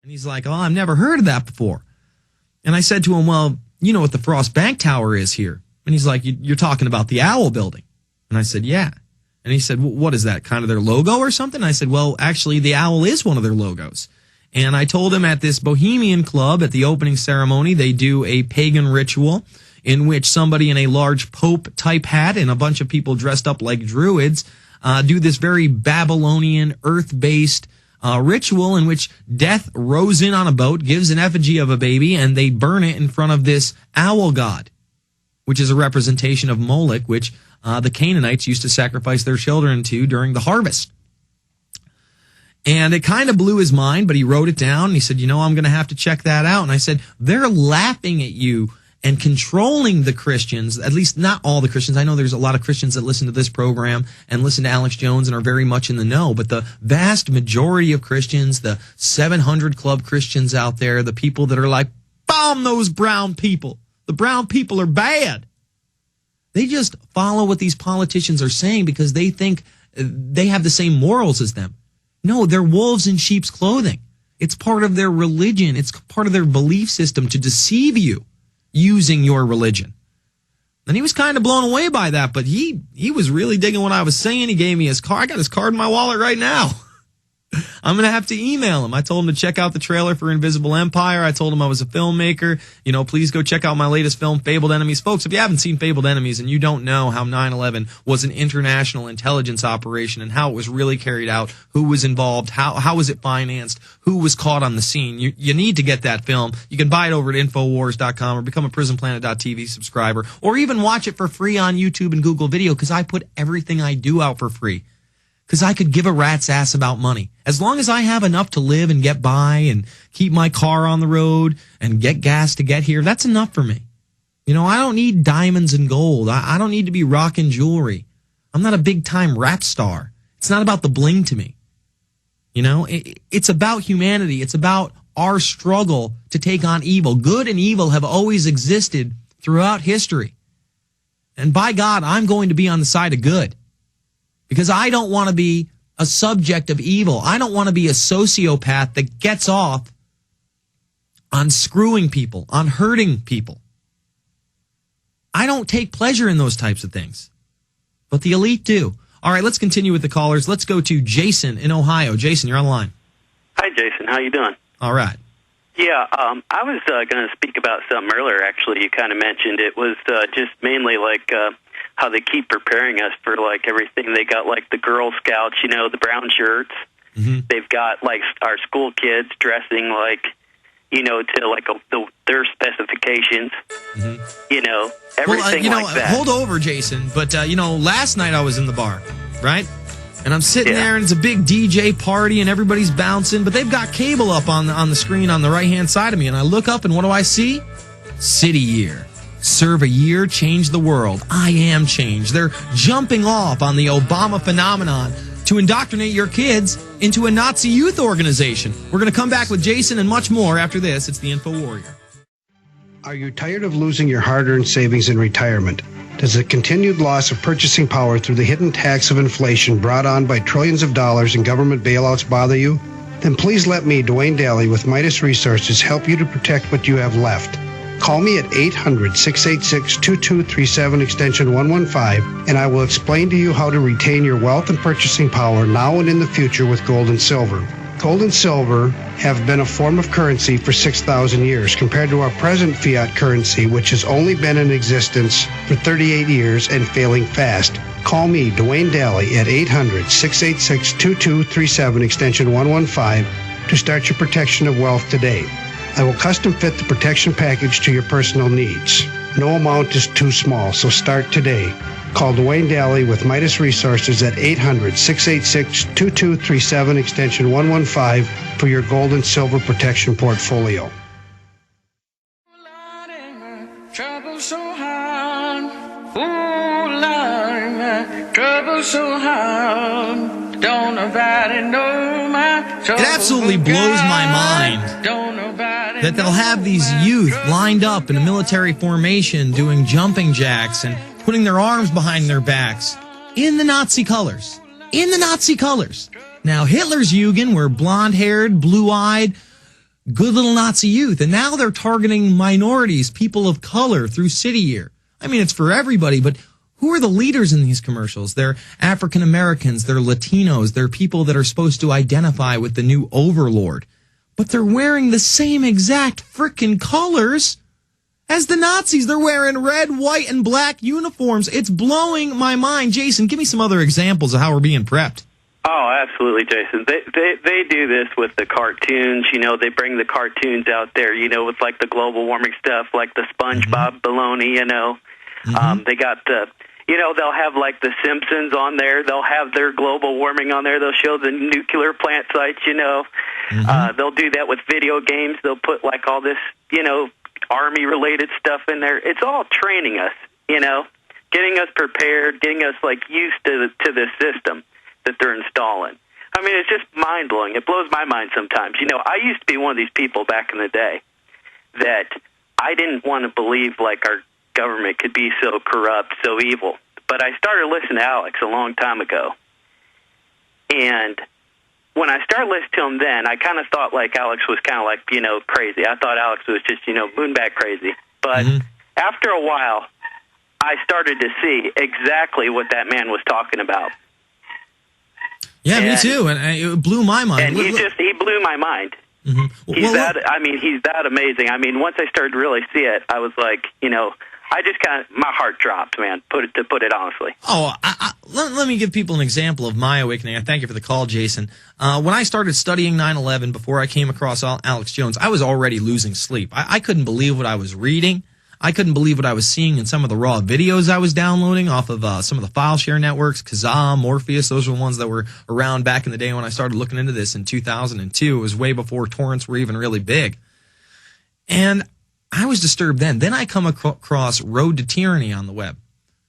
And he's like, oh, I've never heard of that before. And I said to him, well, you know what the Frost Bank Tower is here? And he's like, you're talking about the Owl Building. And I said, yeah. And he said, well, what is that, kind of their logo or something? And I said, well, actually, the owl is one of their logos. And I told him at this Bohemian club at the opening ceremony, they do a pagan ritual in which somebody in a large pope-type hat and a bunch of people dressed up like druids do this very Babylonian, earth-based ritual in which death rows in on a boat, gives an effigy of a baby, and they burn it in front of this owl god, which is a representation of Moloch, which the Canaanites used to sacrifice their children to during the harvest. And it kind of blew his mind, but he wrote it down, and he said, I'm going to have to check that out. And I said, they're laughing at you and controlling the Christians, at least not all the Christians. I know there's a lot of Christians that listen to this program and listen to Alex Jones and are very much in the know, but the vast majority of Christians, the 700 Club Christians out there, the people that are like, bomb those brown people. The brown people are bad. They just follow what these politicians are saying because they think they have the same morals as them. No, they're wolves in sheep's clothing. It's part of their religion. It's part of their belief system to deceive you using your religion. And he was kind of blown away by that, but he was really digging what I was saying. He gave me his card. I got his card in my wallet right now. I'm going to have to email him. I told him to check out the trailer for Invisible Empire. I told him I was a filmmaker. Please go check out my latest film, Fabled Enemies. Folks, if you haven't seen Fabled Enemies and you don't know how 9/11 was an international intelligence operation and how it was really carried out, who was involved, how was it financed, who was caught on the scene, you need to get that film. You can buy it over at InfoWars.com or become a PrisonPlanet.tv subscriber or even watch it for free on YouTube and Google Video because I put everything I do out for free. Because I could give a rat's ass about money. As long as I have enough to live and get by and keep my car on the road and get gas to get here, that's enough for me. I don't need diamonds and gold. I don't need to be rocking jewelry. I'm not a big-time rap star. It's not about the bling to me. It's about humanity. It's about our struggle to take on evil. Good and evil have always existed throughout history. And by God, I'm going to be on the side of good. Because I don't want to be a subject of evil. I don't want to be a sociopath that gets off on screwing people, on hurting people. I don't take pleasure in those types of things. But the elite do. All right, let's continue with the callers. Let's go to Jason in Ohio. Jason, you're on the line. Hi, Jason. How you doing? All right. Yeah, I was going to speak about something earlier, actually. You kind of mentioned it was just mainly like how they keep preparing us for like everything. They got like the Girl Scouts, the brown shirts. Mm-hmm. They've got like our school kids dressing like, to like their specifications. Mm-hmm. Everything like that. Hold over, Jason. But last night I was in the bar, right? And I'm sitting there, and it's a big DJ party, and everybody's bouncing. But they've got cable up on the screen on the right hand side of me, and I look up, and what do I see? City Year. Serve a year, change the world. I am change. They're jumping off on the Obama phenomenon to indoctrinate your kids into a Nazi youth organization. We're going to come back with Jason and much more after this. It's the Info Warrior. Are you tired of losing your hard-earned savings in retirement? Does the continued loss of purchasing power through the hidden tax of inflation brought on by trillions of dollars in government bailouts bother you? Then please let me, Dwayne Daly with Midas Resources, help you to protect what you have left. Call me at 800-686-2237 extension 115, and I will explain to you how to retain your wealth and purchasing power now and in the future with gold and silver. Gold and silver have been a form of currency for 6,000 years compared to our present fiat currency, which has only been in existence for 38 years and failing fast. Call me, Dwayne Daly, at 800-686-2237 extension 115 to start your protection of wealth today. I will custom fit the protection package to your personal needs. No amount is too small, so start today. Call Dwayne Daly with Midas Resources at 800-686-2237 extension 115 for your gold and silver protection portfolio. Trouble so hard, trouble so hard, don't nobody know my trouble. It absolutely blows my mind that they'll have these youth lined up in a military formation doing jumping jacks and putting their arms behind their backs in the Nazi colors. In the Nazi colors. Now, Hitler's Jugend were blonde-haired, blue-eyed, good little Nazi youth. And now they're targeting minorities, people of color through City Year. I mean, it's for everybody, but who are the leaders in these commercials? They're African Americans, they're Latinos, they're people that are supposed to identify with the new overlord. But they're wearing the same exact frickin' colors as the Nazis. They're wearing red, white, and black uniforms. It's blowing my mind. Jason, give me some other examples of how we're being prepped. Oh, absolutely, Jason. They do this with the cartoons. You know, they bring the cartoons out there, you know, with like the global warming stuff, like the SpongeBob baloney, you know. They got the, you know, they'll have like the Simpsons on there. They'll have their global warming on there. They'll show the nuclear plant sites, you know. They'll do that with video games. They'll put like all this, you know, Army-related stuff in there. It's all training us, you know, getting us prepared, getting us like used to the system that they're installing. I mean, it's just mind-blowing. It blows my mind sometimes. You know, I used to be one of these people back in the day that I didn't want to believe like our government could be so corrupt, so evil. But I started listening to Alex a long time ago. And when I started listening to him then, I kind of thought like Alex was kind of like, you know, crazy. I thought Alex was just, you know, moonbat crazy. But after a while, I started to see exactly what that man was talking about. Yeah, me too. And it blew my mind. And he blew my mind. He's that amazing. I mean, once I started to really see it, I was like, you know, I just kind of, my heart dropped, man, to put it honestly. Oh, let me give people an example of my awakening. I thank you for the call, Jason. When I started studying 9/11, before I came across Alex Jones, I was already losing sleep. I couldn't believe what I was reading. I couldn't believe what I was seeing in some of the raw videos I was downloading off of some of the file share networks, Kazaa, Morpheus. Those were ones that were around back in the day when I started looking into this in 2002. It was way before torrents were even really big. And I was disturbed then. Then I come across Road to Tyranny on the web.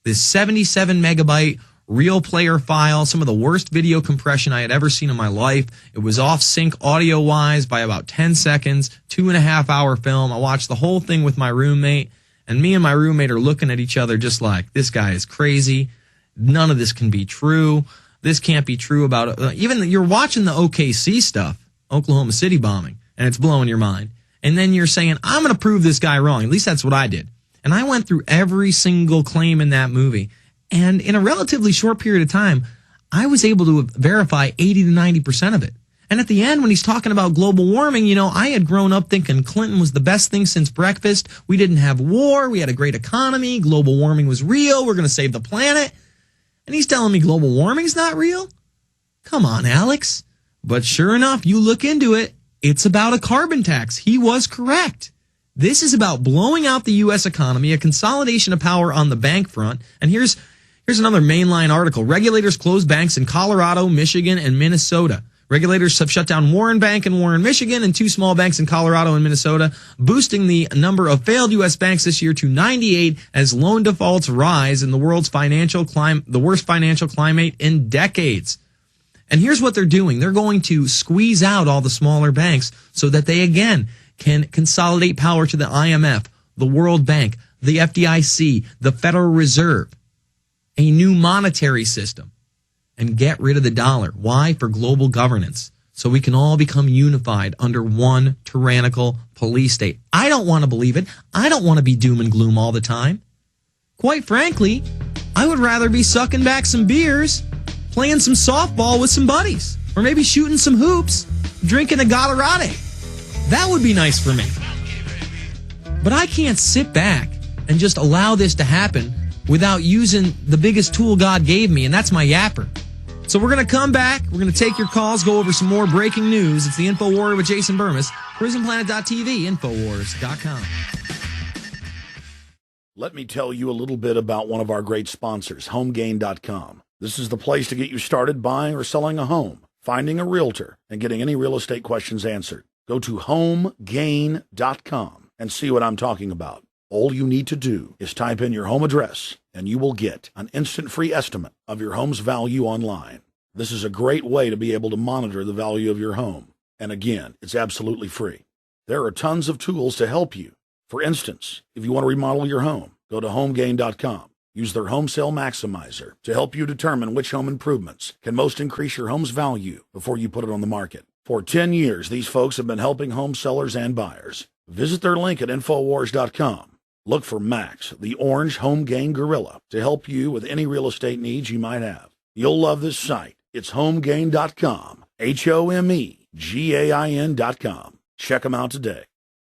This 77 megabyte real player file, some of the worst video compression I had ever seen in my life. It was off sync audio wise by about 10 seconds, 2.5 hour film. I watched the whole thing with my roommate, and me and my roommate are looking at each other just like, this guy is crazy. None of this can be true. This can't be true about even you're watching the OKC stuff, Oklahoma City bombing, and it's blowing your mind. And then you're saying, I'm going to prove this guy wrong. At least that's what I did. And I went through every single claim in that movie. And in a relatively short period of time, I was able to verify 80 to 90% of it. And at the end, when he's talking about global warming, you know, I had grown up thinking Clinton was the best thing since breakfast. We didn't have war. We had a great economy. Global warming was real. We're going to save the planet. And he's telling me global warming's not real? Come on, Alex. But sure enough, you look into it. It's about a carbon tax. He was correct. This is about blowing out the U.S. economy, a consolidation of power on the bank front. And here's another mainline article. Regulators close banks in Colorado, Michigan, and Minnesota. Regulators have shut down Warren Bank in Warren, Michigan, and 2 small banks in Colorado and Minnesota, boosting the number of failed U.S. banks this year to 98 as loan defaults rise in the world's the worst financial climate in decades. And here's what they're doing. They're going to squeeze out all the smaller banks so that they, again, can consolidate power to the IMF, the World Bank, the FDIC, the Federal Reserve, a new monetary system, and get rid of the dollar. Why? For global governance. So we can all become unified under one tyrannical police state. I don't want to believe it. I don't want to be doom and gloom all the time. Quite frankly, I would rather be sucking back some beers, playing some softball with some buddies, or maybe shooting some hoops, drinking a Gatorade. That would be nice for me. But I can't sit back and just allow this to happen without using the biggest tool God gave me, and that's my yapper. So we're going to come back. We're going to take your calls, go over some more breaking news. It's the InfoWarrior with Jason Bermas, PrisonPlanet.tv, Infowars.com. Let me tell you a little bit about one of our great sponsors, HomeGain.com. This is the place to get you started buying or selling a home, finding a realtor, and getting any real estate questions answered. Go to HomeGain.com and see what I'm talking about. All you need to do is type in your home address, and you will get an instant free estimate of your home's value online. This is a great way to be able to monitor the value of your home. And again, it's absolutely free. There are tons of tools to help you. For instance, if you want to remodel your home, go to HomeGain.com. Use their Home Sale Maximizer to help you determine which home improvements can most increase your home's value before you put it on the market. For 10 years, these folks have been helping home sellers and buyers. Visit their link at InfoWars.com. Look for Max, the orange home gain gorilla, to help you with any real estate needs you might have. You'll love this site. It's homegain.com, HOMEGAIN.com. Check them out today.